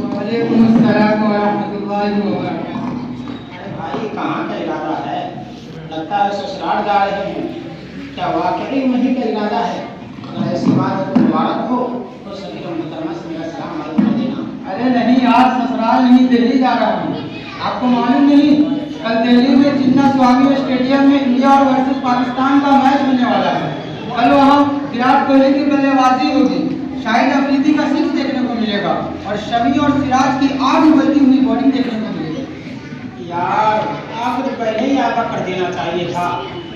वालेकुम अस्सलाम व रहमतुल्लाहि व बरकातुहू। अरे भाई कहाँ का इरादा है? लगता है ससुराल जा रहे हैं। क्या वाकई वहीं का इरादा है? अगर ऐसी बात है तो मुबारक हो, तो सभी को मुहतरमा से मेरा सलाम मालूम कर देना। अरे नहीं, आज ससुराल नहीं दिल्ली जा रहा हूँ। आपको मालूम नहीं, कल दिल्ली में चिन्ना स्वामी स्टेडियम में इंडिया और वर्सेस पाकिस्तान का मैच होने वाला है। कल वहाँ विराट कोहली की बल्लेबाजी होगी, शाहिद अफरीदी का सिक्स देखने को मिलेगा और शमी और सिराज की आग उबलती हुई बॉलिंग देखने को मिलेगी। यार आपको तो पहले ही आगा कर देना चाहिए था,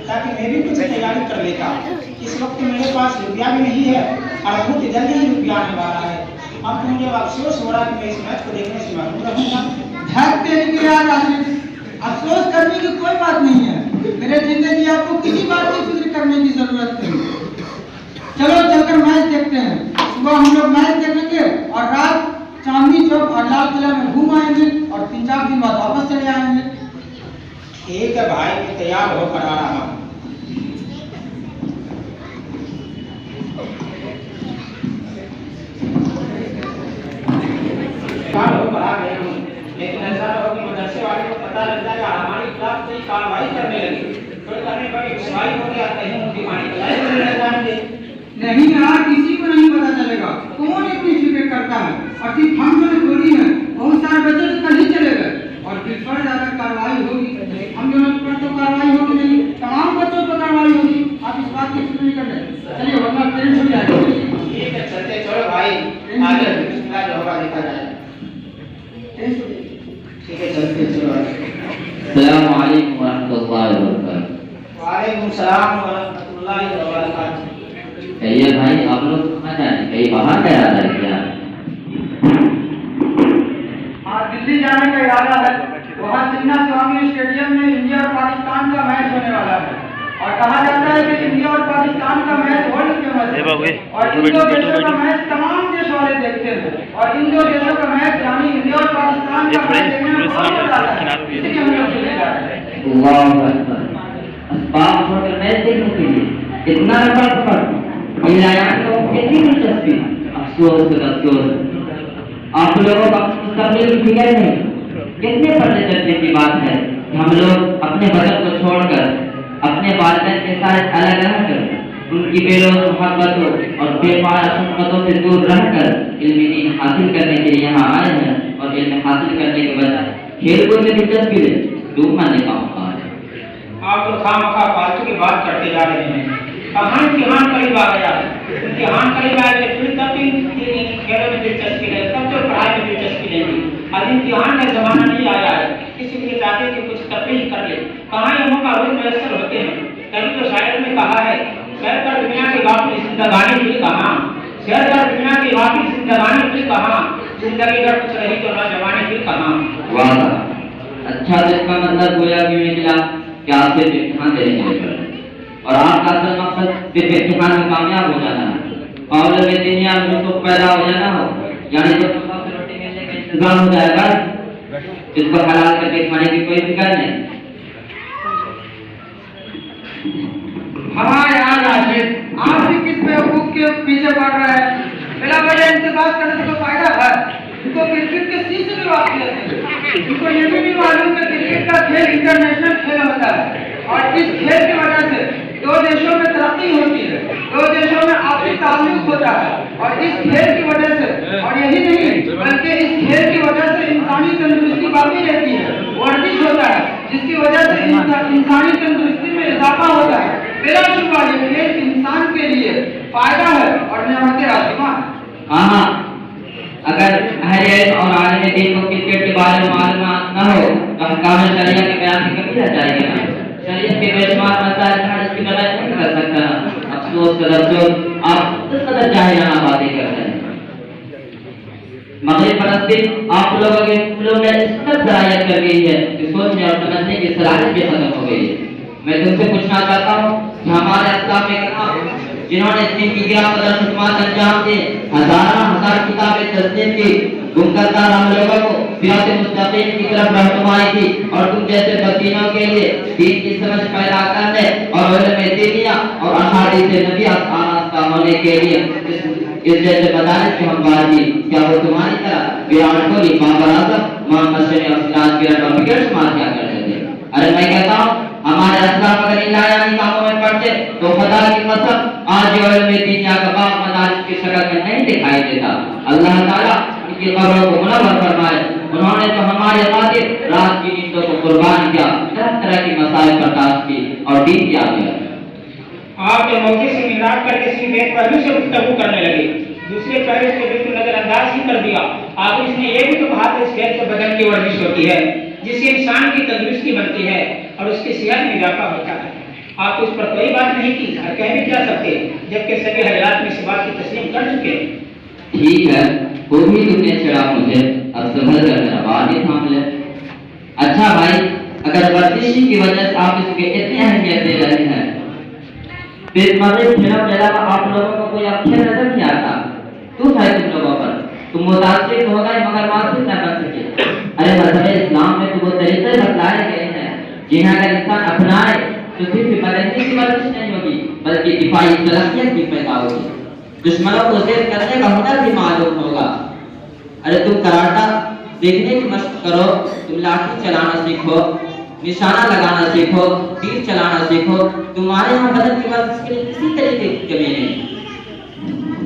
ताकि मैं भी कुछ तैयारी कर लेता। इस वक्त मेरे पास रुपया भी नहीं है और बहुत जल्दी ही रुपया आने वाला है। अब तो मुझे अफसोस हो रहा है कि मैं इस मैच को देखने से महरूम रहूंगा। धैर्य देने की यार आशीष, अफसोस करने की कोई बात नहीं है। मेरे जिंदगी आपको किसी बात की फिक्र करने की जरूरत नहीं। चलो चलकर मैच देखते हैं। सुबह हम लोग मैच देखेंगे और रात चांदनी चौक और लाल किला में घूम आएंगे और 3-4 दिन बाद वापस चले आएंगे। ठीक है भाई, मैं तैयार होकर आ रहा हूँ। तैयार होकर आ गया हूँ, लेकिन ऐसा ना हो कि मदरसे वाले को पता लग जाएगा हमारी खिलाफ कोई कार्रवाई करने लगी। तो करने बड़ी उछाई हो गया, कहीं उनकी पानी पिलाई नहीं लग जाएंगे। नहीं यार, किसी को नहीं पता चलेगा। कौन इतनी फिक्र करता है? और सिर्फ हम जो थोड़ी है, बहुत सारे बच्चे तो कल ही चले गए और फिर पर जाकर कार्रवाई होगी। हम दोनों पर तो कार्रवाई होगी नहीं, तमाम बच्चों पर कार्रवाई होगी। आप इस बात की फिक्र नहीं कर रहे। चलिए वरना पेरेंट्स हो जाएंगे। ठीक है चलते, चलो भाई आगे बिस्मिल्लाह जो होगा देखा जाएगा। ठीक है चलते, चलो। अस्सलाम वालेकुम रहमतुल्लाहि व बरकातुहू। वालेकुम सलाम व रहमतुल्लाहि व बरकातुहू। कहिए भाई, आप लोग कहाँ जाए? कहीं बाहर का इरादा है क्या? हाँ, दिल्ली जाने का इरादा है। वहाँ चिन्ना स्वामी स्टेडियम में इंडिया और पाकिस्तान का मैच होने वाला है और कहा जाता है कि इंडिया और पाकिस्तान का मैच वर्ल्ड फेमस है और इन दो देशों का मैच तमाम देश वाले देखते हैं और इन दो देशों का मैच यानी इंडिया और पाकिस्तान का मैच देखने में बहुत मजा आता है। इसलिए हम लोग दिल्ली जा रहे हैं। अल्लाहु अकबर। अस्बाब छोड़कर मैच देखने के लिए इतना लंबा सफर, मिलायान को कितनी दिलचस्पी। अफसोस आप लोगों का मुस्तकबिल की फिक्र नहीं। कितने पर्दे चढ़ने की बात है कि हम लोग अपने वतन को छोड़कर अपने वालिदैन के साथ अलग रहकर उनकी बेरोज मोहब्बतों और बेपाया सुन्नतों से दूर रहकर इल्मी दीन हासिल करने के लिए यहाँ आए हैं और इल्म हासिल करने के बजाय खेल कूद में दिलचस्पी ले डूब मरने का मौका है। आप तो खामखा फालतू की बात करते जा रहे हैं। कहाँ इम्तिहान करीब आ गया है? इम्तिहान करीब आए थे फिर तब खेलों में दिलचस्पी ले, तब तो पढ़ाई में दिलचस्पी लेंगी। अब इम्तिहान का जमाना नहीं आया है, इसीलिए चाहते कि कुछ तफरीह कर ले। कहाँ ये मौका रोज मैसर होते हैं? कभी तो शायर ने कहा है, सैर कर दुनिया की वापसी जिंदगानी फिर कहाँ, सैर कर दुनिया की वापसी जिंदगानी फिर कहाँ, जिंदगी अगर कुछ रही तो नौजवानी फिर कहाँ। वाह, अच्छा। तो इसका मतलब गोया कि निकला कि आप सिर्फ इम्तिहान देने के लिए और आपका असल मकसद सिर्फ इम्तिहान में कामयाब हो जाना है और में दुनिया में तो पैदा हो जाना हो, यानी तो सबसे रोटी मिलने का इंतजाम हो जाएगा। इसको हलाल करके खाने की कोई फिक्र नहीं। हमारे यार आशिफ, आप भी किस बेवकूफ के पीछे पड़ रहे हैं? बिना वजह इनसे बात करने से कोई फायदा है? इनको क्रिकेट के सी से भी वाकियत है। इनको ये भी नहीं मालूम कि क्रिकेट का खेल इंटरनेशनल खेल होता है और इस खेल की वजह से दो देशों में तरक्की होती है, दो देशों में आपसी ताल्लुक होता है और इस खेल की वजह से, और यही नहीं बल्कि इस खेल की वजह से इंसानी तंदुरुस्ती बाकी रहती है, वर्जिश होता है, जिसकी वजह से इंसानी तंदुरुस्ती में इजाफा होता है। बेराशुबा ये खेल इंसान के लिए फायदा है और नेमत आसमान। हाँ, अगर अहले इल्म और आलिम दीन को क्रिकेट के बारे में मालूमात न हो तो अहकाम शरिया के बयान की कमी रह जाएगी ना। शरीयत के बेशुमार मसाइल का इसकी मदद नहीं कर सकता। अफसोस कर आप इस कदर जाहिलाना बातें करते हैं। मगरिब परस्ती आप लोगों के दिलों में इस कदर सरायत कर गई है कि सोचने और समझने की सलाहियत भी खत्म हो गई है। मैं तुमसे पूछना चाहता हूँ कि हमारे अस्लाफ में कहा जिन्होंने दिन की गिरा कदर खिदमत अंजाम दी, हजार किताबें तस्लीम की, गुमकर्ता हम लोगों को सिरात मुस्तकीम की तरफ रहनुमाई की और तुम जैसे बदीनों के लिए दीन की समझ पैदा करने और इल्म दीनिया और अहादीस नबी आस्था होने के लिए इस जैसे बताने की हम बात की। क्या वो तुम्हारी तरह विराट कोहली, बाबर आजम, मोहम्मद शमी और सिराज किरण और विकेट शुमार किया करते थे। अरे मैं कहता हूँ हमारे असलाफ अगर इन लायानी कामों में पड़ते तो खुदा की कसम आज और में दुनिया का बाप मदारिस की शक्ल में नहीं दिखाई देता। अल्लाह ताला इनकी कब्रों को मुनव्वर फरमाए। उन्होंने तो हमारे खातिर रात की नींदों को कुर्बान किया, तरह तरह की मसाइल बर्दाश्त की और दीन किया गया। आप मौके से मिलाप करके सिर्फ एक पहलू से गुफ्तगू करने लगे, दूसरे पहलू को बिल्कुल नजरअंदाज ही कर दिया। आप इसने ये भी तो कहा था इस खेल से बदन की वर्जिश होती है जिससे इंसान की तंदुरुस्ती बनती है और उसकी सेहत में इजाफा होता है। आप उस पर कोई बात नहीं की और कह भी क्या सकते जबकि सभी हजरात में इस बात की तस्लीम कर चुके। ठीक है, वो भी तुमने छेड़ा मुझे, अब संभल कर मेरा बात ही थाम ले। अच्छा भाई, अगर वर्जिश की वजह से आप इसके इतनी अहमियत दे रहे हैं फिर मगरिब खेलों के अलावा आप लोगों को कोई अक्षर नजर नहीं आता। तुम है तुम लोगों पर, तुम मुतासिर हो गए मगर वासिफ न बन सके। अरे मजहब इस्लाम में तो वो तरीके बतलाए गए हैं जिन्हें अगर इंसान अपनाए तो सिर्फ बदलने की वर्जिश नहीं होगी बल्कि दिफाई सलाहियत भी पैदा होगी, दुश्मनों को ज़ेर करने का हुनर भी मालूम होगा। अरे तुम कराटा देखने की मशक करो, तुम लाठी चलाना सीखो, निशाना लगाना सीखो, तीर चलाना सीखो। तुम्हारे यहाँ बदन की वर्जिश के लिए किसी तरीके की कमी नहीं।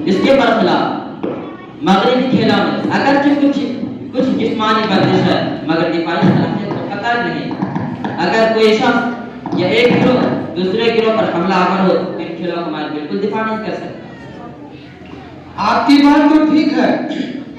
इसके बरखिलाफ मगरिबी खेलों में अगर कुछ जिस्मानी वर्जिश है मगर दिफाई सलाहियत को खतर नहीं। अगर कोई शख्स या एक गिरोह दूसरे गिरोह पर हमलावर हो इन खेलों को हमारे बिल्कुल दिफा नहीं कर सकता। आपकी बात तो ठीक है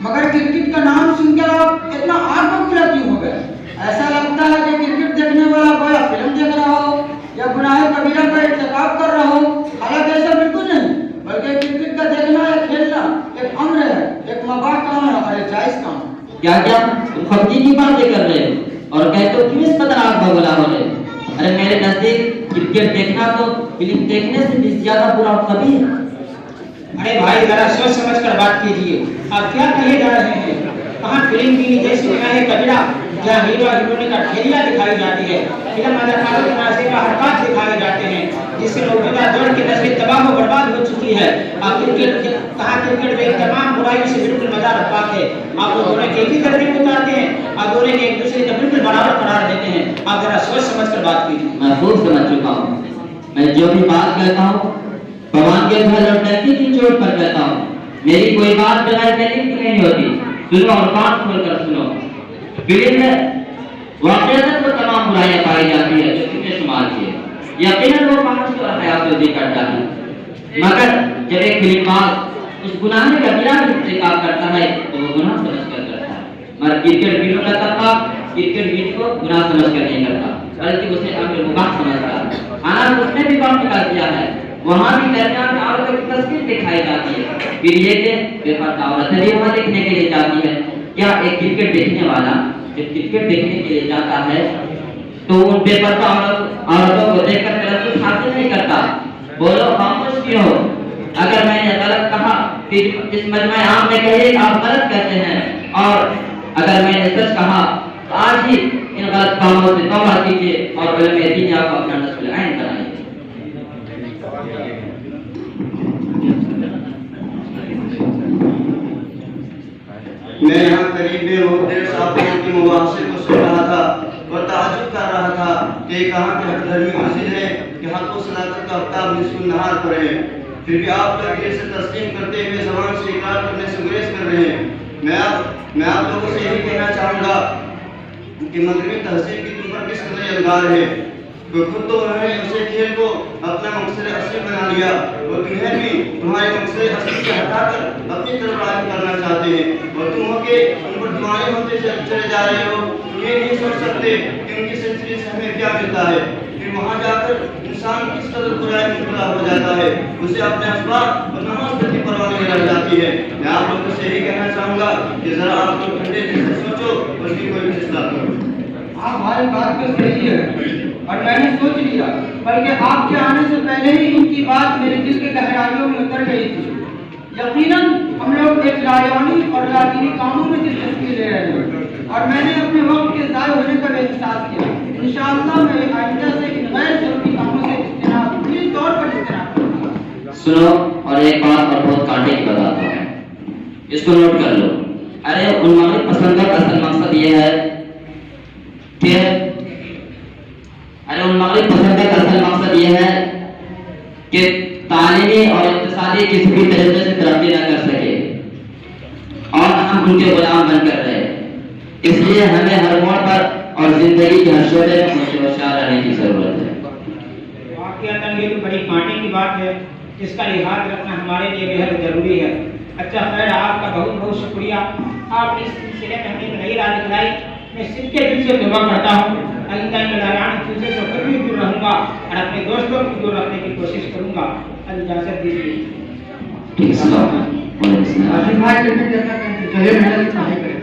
मगर क्रिकेट का नाम सुनकर आप इतना आत्मविला क्यों हो गए? ऐसा लगता है कि क्रिकेट देखने वाला कोई फिल्म देख रहा हो या गुनाह कबीरा का इर्तिकाब कर रहा हो। हालांकि ऐसा बिल्कुल नहीं, बल्कि क्रिकेट का देखना या खेलना एक अम्र है, एक मबाह काम है और एक जायज काम। क्या क्या तुम फर्जी की बातें कर रहे हो और कहते हो किस कदर आप बगला हो रहे? अरे मेरे नजदीक क्रिकेट देखना तो फिल्म देखने से भी ज्यादा बुरा कभी है। अरे भाई जरा सोच समझ कर बात कीजिए, आप क्या कहे जा रहे हैं? कहाँ फिल्म की जैसी गुनाह कबीरा जहाँ हीरो हीरोइन का ठेलिया दिखाई जाती है, फिल्म अदाकारों के नाचे का हरकत दिखाए जाते हैं जिससे मौजूदा दौर की नस्ल तबाह व बर्बाद हो चुकी है। आप क्रिकेट कहा क्रिकेट में तमाम बुराइयों से बिल्कुल मजा रखते हैं। आप लोग दोनों के एक ही धरती पर उतारते हैं, आप दोनों के एक दूसरे का बिल्कुल बराबर करार देते हैं। आप जरा सोच समझ कर बात कीजिए। मैं खूब समझ चुका हूँ, मैं जो भी बात कहता हूँ भगवान के घर और धरती की चोट पर कहता हूँ। मेरी कोई बात बगैर दलील की नहीं होती। सुनो और कान खोलकर सुनो। फिल्म में वाक़ईतन वो तमाम बुराइयां पाई जाती है जो तुमने शुमार की है। यकीनन वो मानस और हयातुल्दी करता है, मगर जब एक फिल्मबाज उस गुनाह में कबीरा में इर्तिकाब करता है तो वो गुनाह समझकर करता है। मगर क्रिकेट वीडियो का तबका क्रिकेट वीडियो को गुनाह समझकर नहीं करता बल्कि उसे अम्र मुबाह समझता है। हालांकि उसने भी काम निकाल दिया है, वहाँ भी दरमियान औरतों की तस्वीर दिखाई जाती है। फिर ये कि बेपर्दा औरतें भी वहाँ देखने के लिए जाती है। क्या एक क्रिकेट देखने वाला जब क्रिकेट देखने के लिए जाता है तो उन बेपर्दा औरतों को देखकर तलफ्फुज़ हासिल नहीं करता? बोलो खामोश क्यों हो? अगर मैंने गलत कहा फिर इस मजमा आम में कहिए आप गलत कहते हैं, और अगर मैंने सच कहा तो आज ही इन गलत कामों से तौबा कीजिए और उलमे दीन को अपना नस्ल ऐन बनाइए। मैं यहाँ करीब में मुख्तलिफ साहबों की मुबाहसे को सुन रहा था और ताज्जुब कर रहा था कि कहाँ के हकधर्मी मस्जिद है यहाँ तो सलात का आफ्ताब निस्फुल नहार पर है, फिर भी आप लोग इसे तस्लीम करते हुए ज़बान से इकरार करने से गुरेज कर रहे हैं। मैं आप लोगों से यही कहना चाहूँगा कि मगरबी तहसील की तुम पर किस कदर यलगार है। तो खुद तो उन्होंने उसे खेल को अपना मकसद असली बना लिया और तुम्हें भी तुम्हारे मकसद असली से हटाकर अपनी तरफ राग़िब करना चाहते हैं और तुम हो के उन पर दीवाने होते चले जा रहे हो। तुम ये नहीं सोच सकते कि उनकी सिलसिले से हमें क्या मिलता है। फिर वहाँ जाकर इंसान किस कदर बुराई में मुब्तला हो जाता है, उसे अपने अखबार और नमाज तक की परवाह नहीं रह जाती है। मैं आप लोगों से यही कहना चाहूँगा कि ज़रा आप लोग ठंडे दिल से सोचो और उसकी कोई फैसला करो। हमारी बात तो सही है और मैंने सोच लिया, बल्कि आपके आने से पहले ही इनकी बात मेरे दिल के गहराइयों में उतर गई थी। यकीनन हम लोग एक लायानी और लादीनी कामों में दिलचस्पी ले रहे हैं और मैंने अपने वक्त के ज़ाय होने का एहसास किया। इंशाअल्लाह मैं आइंदा से इन गैर ज़रूरी कामों से इज्तिनाब पूरी तौर पर इज्तिनाब करूँगा। सुनो और एक बात और बहुत कांटे की बताता हूँ, इसको नोट कर लो। अरे उन पसंद का असल मकसद यह है कि उन मगरिब पसंद का असल मकसद यह है कि तालीमी और इक्तिसादी किसी भी तरीके से तरक्की न कर सके और हम उनके गुलाम बनकर रहे। इसलिए हमें हर मोड़ पर और जिंदगी के हर शोबे में उनसे होशियार रहने की जरूरत है। वाकई ये तो बड़ी कांटे की बात है, इसका लिहाज रखना हमारे लिए बेहद जरूरी है। अच्छा खैर, आपका बहुत बहुत शुक्रिया। आप इस सिलसिले में हमें नई राह दिखलाई। मैं सिक्के दिल से दुआ करता हूँ आइंदा इन लड़ाई चीज़ों से फिर भी दूर रहूँगा और अपने दोस्तों को दूर रखने की कोशिश करूँगा। अब इजाज़त दीजिए। ठीक है। आसिफ भाई कहते हैं कि अपना जो है मेहनत से पढ़ाई करें।